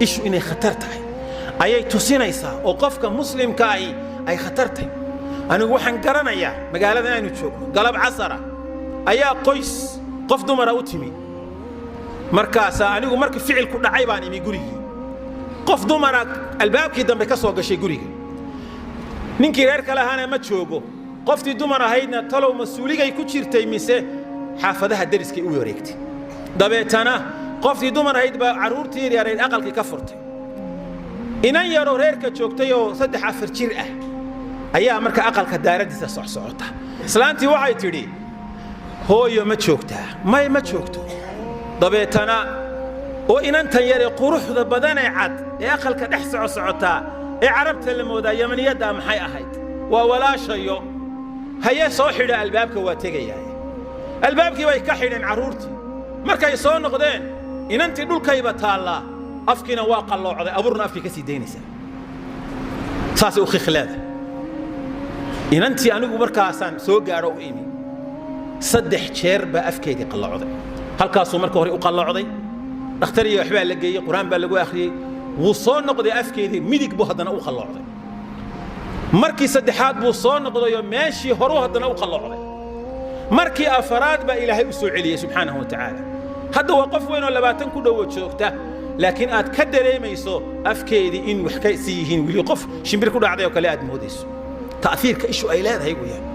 ishu inay khatar tahay ayay tusinaysaa oo qofka muslimka ay khatar tahay anigu waxaan garanayaa magaalada aynu joogno galab casara ayaa qof dumara u timi markaas anigu markii ficilku dhacay baan imi gurigii qof dumara albaabkii dambe ka soo gashay guriga ninkii reer kale ahaana ma joogo qoftii dumar ahaydna talow mas'uuligay ku jirtay mise xaafadaha dariskay u wareegtay dabeetana qoftii dumar ahayd baa caruurtii yareed aqalkii ka furtay inan yaro reerka joogtay oo 3-4 jir ah ayaa marka aqalka daaradiisa socota islaantii waxay tidhi hooyo ma joogtaa ma joogto dabeetana oo inantan yare quruxda badan ee cad ee aqalka dhex socota ee carabta la moodaa yamaniyada maxay ahayd waa walaashayo haye soo xidha albaabka waa tagayaa albaabkii way ka xidheen caruurtii markay soo noqdeen inantii dhulkayba taala afkiina waa qalloocday abuurna afkii ka sii deynaysa saas u khikhlada inantii anigu markaasaan soo gaaro u imi 3 jeer ba afkeedii qalloocday halkaasuu marka hore u qalloocday dhakhtar iyo waxbaa la geeyay quraan baa lagu akhriyay wuu soo noqday afkeedii midig buu haddana u qalloocday markii saddexaad buu soo noqday oo meeshii hore haddana u qalloocday markii afaraad baa ilaahay u soo celiyay subxaanahu wa ta'ala hadda waa qof weyn oo 20 ku dhow joogta laakiin aad ka dareemayso afkeedii in wax ka sii yihiin wili qof shimbir ku dhacday oo kale aad moodayso ta'athirka ishu ay leedahay weeyaan